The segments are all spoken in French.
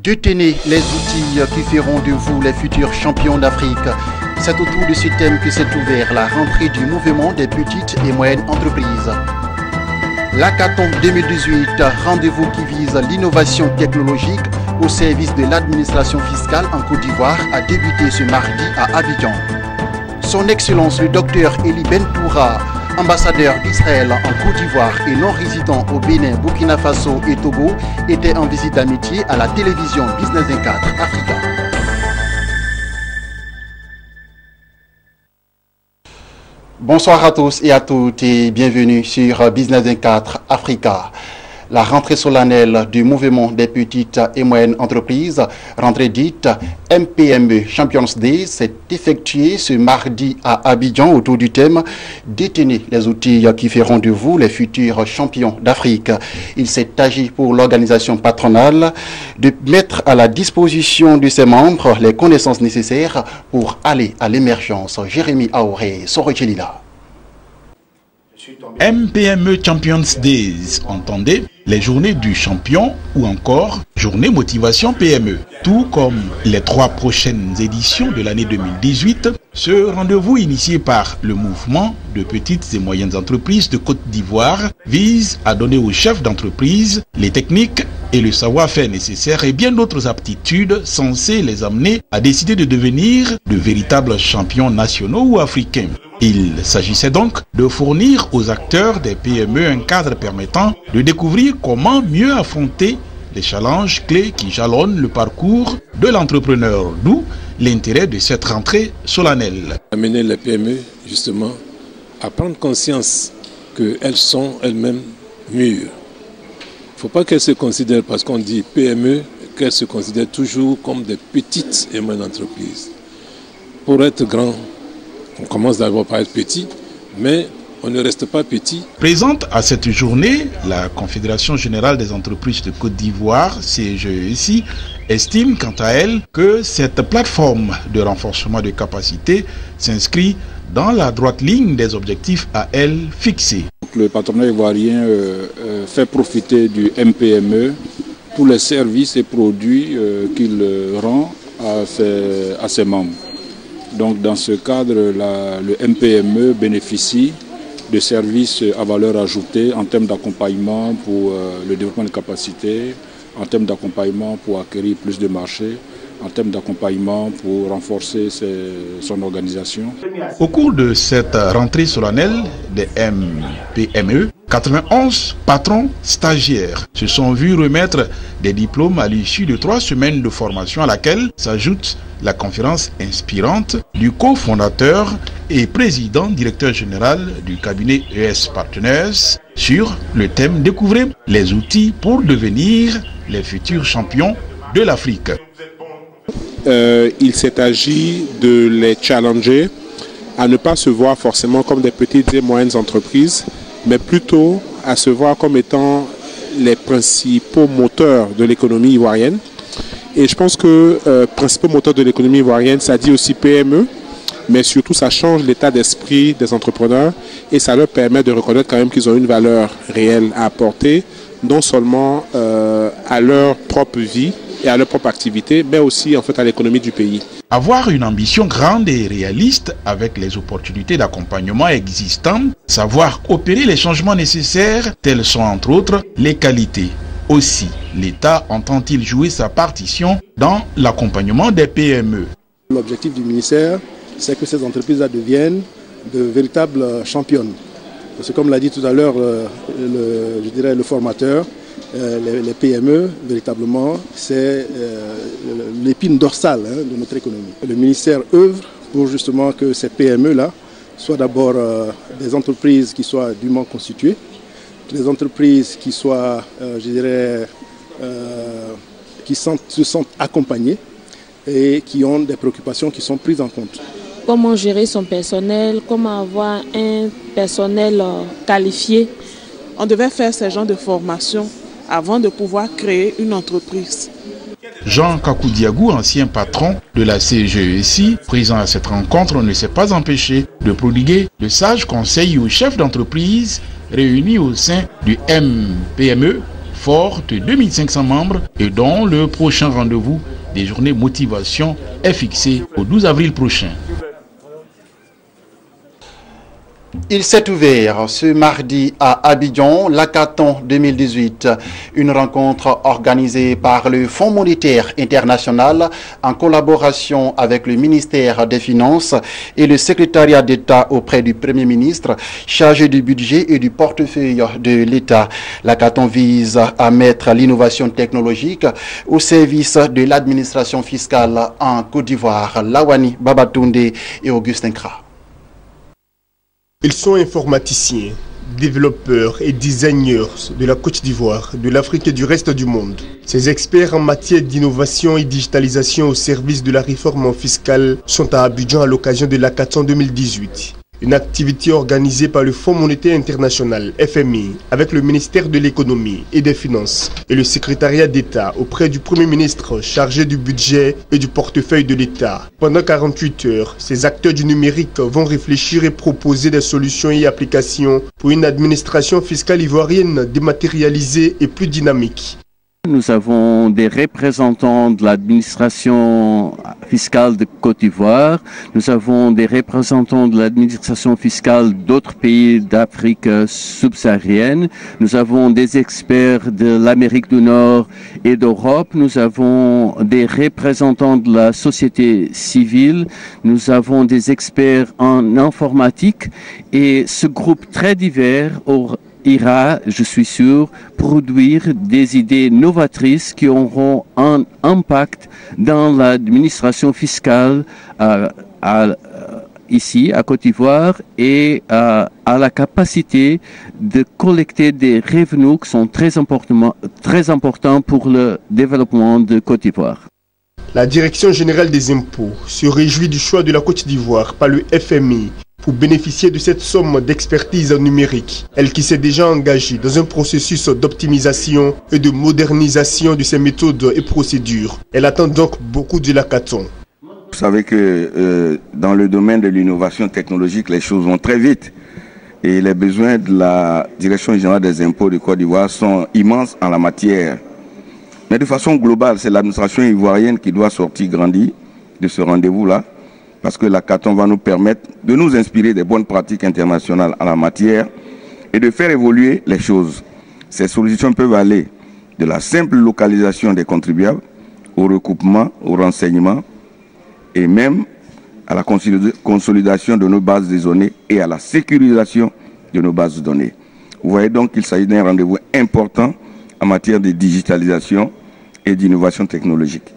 Détenez les outils qui feront de vous les futurs champions d'Afrique. C'est autour de ce thème que s'est ouvert la rentrée du mouvement des petites et moyennes entreprises. L'Hackathon 2018, rendez-vous qui vise l'innovation technologique au service de l'administration fiscale en Côte d'Ivoire, a débuté ce mardi à Abidjan. Son Excellence le Dr Eli Bentoura, ambassadeur d'Israël en Côte d'Ivoire et non résident au Bénin, Burkina Faso et Togo, était en visite d'amitié à la télévision Business 24 Africa. Bonsoir à tous et à toutes et bienvenue sur Business 24 Africa. La rentrée solennelle du mouvement des petites et moyennes entreprises, rentrée dite MPME Champions Day, s'est effectuée ce mardi à Abidjan autour du thème « Détenez les outils qui feront de vous les futurs champions d'Afrique ». Il s'est agi pour l'organisation patronale de mettre à la disposition de ses membres les connaissances nécessaires pour aller à l'émergence. Jérémy Aoré, Sorochelila. MPME Champions Days, entendez, les journées du champion ou encore journée motivation PME. Tout comme les 3 prochaines éditions de l'année 2018, ce rendez-vous initié par le mouvement de petites et moyennes entreprises de Côte d'Ivoire vise à donner aux chefs d'entreprise les techniques et le savoir-faire nécessaires et bien d'autres aptitudes censées les amener à décider de devenir de véritables champions nationaux ou africains. Il s'agissait donc de fournir aux acteurs des PME un cadre permettant de découvrir comment mieux affronter les challenges clés qui jalonnent le parcours de l'entrepreneur, d'où l'intérêt de cette rentrée solennelle. Amener les PME justement à prendre conscience qu'elles sont elles-mêmes mûres. Il ne faut pas qu'elles se considèrent, parce qu'on dit PME, qu'elles se considèrent toujours comme des petites et moyennes entreprises. Pour être grand, on commence d'abord par être petit, mais on ne reste pas petit. Présente à cette journée, la Confédération Générale des Entreprises de Côte d'Ivoire, CGEC, estime quant à elle que cette plateforme de renforcement de capacités s'inscrit dans la droite ligne des objectifs à elle fixés. Le patronat ivoirien fait profiter du MPME pour les services et produits qu'il rend à ses membres. Donc dans ce cadre, le MPME bénéficie de services à valeur ajoutée en termes d'accompagnement pour le développement de capacités, en termes d'accompagnement pour acquérir plus de marchés, en termes d'accompagnement pour renforcer son organisation. Au cours de cette rentrée solennelle des MPME, 91 patrons stagiaires se sont vus remettre des diplômes à l'issue de 3 semaines de formation à laquelle s'ajoute la conférence inspirante du cofondateur et président directeur général du cabinet ES Partners sur le thème « Découvrez les outils pour devenir les futurs champions de l'Afrique ». Il s'est agi de les challenger à ne pas se voir forcément comme des petites et moyennes entreprises, mais plutôt à se voir comme étant les principaux moteurs de l'économie ivoirienne. Et je pense que principaux moteurs de l'économie ivoirienne, ça dit aussi PME, mais surtout ça change l'état d'esprit des entrepreneurs et ça leur permet de reconnaître quand même qu'ils ont une valeur réelle à apporter, non seulement à leur propre vie et à leur propre activité, mais aussi en fait à l'économie du pays. Avoir une ambition grande et réaliste avec les opportunités d'accompagnement existantes, savoir opérer les changements nécessaires, telles sont entre autres les qualités. Aussi, l'État entend-il jouer sa partition dans l'accompagnement des PME. L'objectif du ministère, c'est que ces entreprises-là deviennent de véritables championnes. Parce que comme l'a dit tout à l'heure je dirais le formateur, les PME, véritablement, c'est l'épine dorsale de notre économie. Le ministère œuvre pour justement que ces PME-là soient d'abord des entreprises qui soient dûment constituées, des entreprises qui soient, je dirais, qui se sentent accompagnées et qui ont des préoccupations qui sont prises en compte. Comment gérer son personnel, comment avoir un personnel qualifié. On devait faire ce genre de formation avant de pouvoir créer une entreprise. Jean Kakoudiagou, ancien patron de la CGEC, présent à cette rencontre, ne s'est pas empêché de prodiguer de sages conseils aux chefs d'entreprise réunis au sein du MPME forte 2500 membres et dont le prochain rendez-vous des journées motivation est fixé au 12 avril prochain. Il s'est ouvert ce mardi à Abidjan, l'Hackathon 2018, une rencontre organisée par le Fonds monétaire international en collaboration avec le ministère des Finances et le secrétariat d'État auprès du Premier ministre chargé du budget et du portefeuille de l'État. L'Hackathon vise à mettre l'innovation technologique au service de l'administration fiscale en Côte d'Ivoire. Lawani Babatunde et Augustin Kra. Ils sont informaticiens, développeurs et designers de la Côte d'Ivoire, de l'Afrique et du reste du monde. Ces experts en matière d'innovation et digitalisation au service de la réforme fiscale sont à Abidjan à l'occasion de l'Hackathon 2018. Une activité organisée par le Fonds monétaire international, FMI, avec le ministère de l'économie et des finances et le secrétariat d'État auprès du Premier ministre chargé du budget et du portefeuille de l'État. Pendant 48 heures, ces acteurs du numérique vont réfléchir et proposer des solutions et applications pour une administration fiscale ivoirienne dématérialisée et plus dynamique. Nous avons des représentants de l'administration fiscale de Côte d'Ivoire, nous avons des représentants de l'administration fiscale d'autres pays d'Afrique subsaharienne, nous avons des experts de l'Amérique du Nord et d'Europe, nous avons des représentants de la société civile, nous avons des experts en informatique et ce groupe très divers ira, je suis sûr, produire des idées novatrices qui auront un impact dans l'administration fiscale ici à Côte d'Ivoire et à la capacité de collecter des revenus qui sont très importants pour le développement de Côte d'Ivoire. La Direction générale des impôts se réjouit du choix de la Côte d'Ivoire par le FMI pour bénéficier de cette somme d'expertise numérique, elle qui s'est déjà engagée dans un processus d'optimisation et de modernisation de ses méthodes et procédures. Elle attend donc beaucoup de l'Hackathon. Vous savez que dans le domaine de l'innovation technologique, les choses vont très vite et les besoins de la Direction générale des impôts de Côte d'Ivoire sont immenses en la matière. Mais de façon globale, c'est l'administration ivoirienne qui doit sortir grandie de ce rendez-vous-là, parce que l'Hackathon va nous permettre de nous inspirer des bonnes pratiques internationales en la matière et de faire évoluer les choses. Ces solutions peuvent aller de la simple localisation des contribuables au recoupement, au renseignement et même à la consolidation de nos bases de données et à la sécurisation de nos bases de données. Vous voyez donc qu'il s'agit d'un rendez-vous important en matière de digitalisation et d'innovation technologique.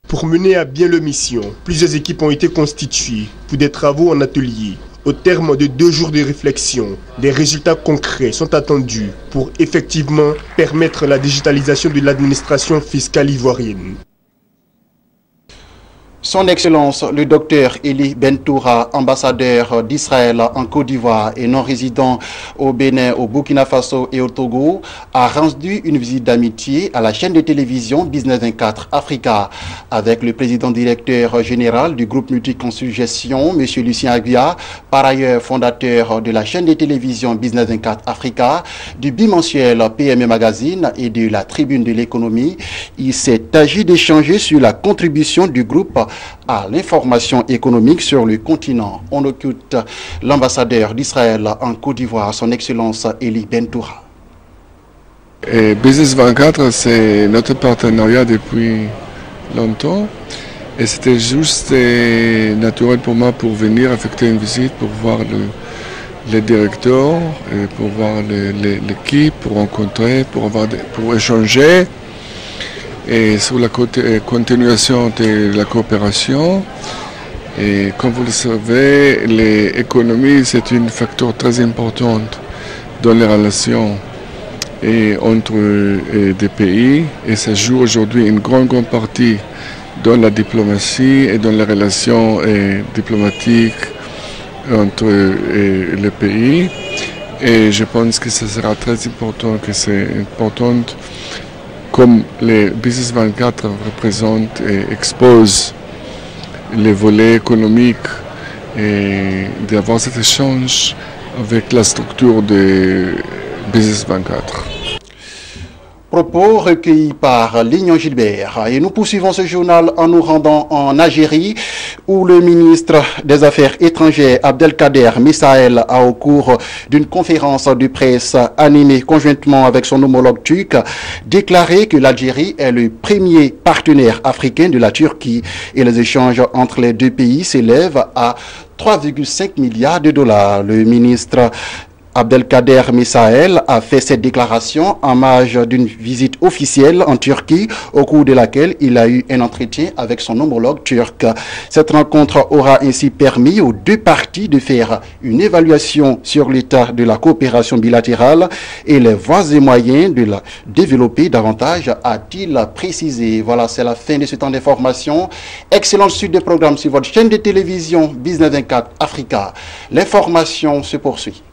Pour mener à bien leur mission, plusieurs équipes ont été constituées pour des travaux en atelier. Au terme de 2 jours de réflexion, des résultats concrets sont attendus pour effectivement permettre la digitalisation de l'administration fiscale ivoirienne. Son Excellence, le docteur Eli Bentoura, ambassadeur d'Israël en Côte d'Ivoire et non-résident au Bénin, au Burkina Faso et au Togo, a rendu une visite d'amitié à la chaîne de télévision Business 24 Africa avec le président directeur général du groupe Multiconsuggestion, M. Lucien Aguiar, par ailleurs fondateur de la chaîne de télévision Business 24 Africa, du bimensuel PME Magazine et de la Tribune de l'économie. Il s'est agi d'échanger sur la contribution du groupe à l'information économique sur le continent. On occupe l'ambassadeur d'Israël en Côte d'Ivoire, son Excellence Eli Bentoura. Business 24, c'est notre partenariat depuis longtemps et c'était juste naturel pour moi pour venir effectuer une visite, pour voir le directeur, pour voir l'équipe, pour rencontrer, pour échanger. Et sur la continuation de la coopération. Et comme vous le savez, l'économie, c'est un facteur très important dans les relations entre des pays. Et ça joue aujourd'hui une grande partie dans la diplomatie et dans les relations diplomatiques entre les pays. Et je pense que ce sera très important, que c'est important comme les Business 24 représentent et exposent les volets économiques et d'avoir cet échange avec la structure de Business 24. Propos recueillis par Lignon Gilbert. Et nous poursuivons ce journal en nous rendant en Algérie, où le ministre des Affaires étrangères Abdelkader Misael a, au cours d'une conférence de presse animée conjointement avec son homologue turc, déclaré que l'Algérie est le premier partenaire africain de la Turquie et les échanges entre les deux pays s'élèvent à 3,5 milliards de dollars. Le ministre Abdelkader Misael a fait cette déclaration en marge d'une visite officielle en Turquie au cours de laquelle il a eu un entretien avec son homologue turc. Cette rencontre aura ainsi permis aux deux parties de faire une évaluation sur l'état de la coopération bilatérale et les voies et moyens de la développer davantage, a-t-il précisé. Voilà, c'est la fin de ce temps d'information. Excellente suite de programmes sur votre chaîne de télévision Business 24 Africa. L'information se poursuit.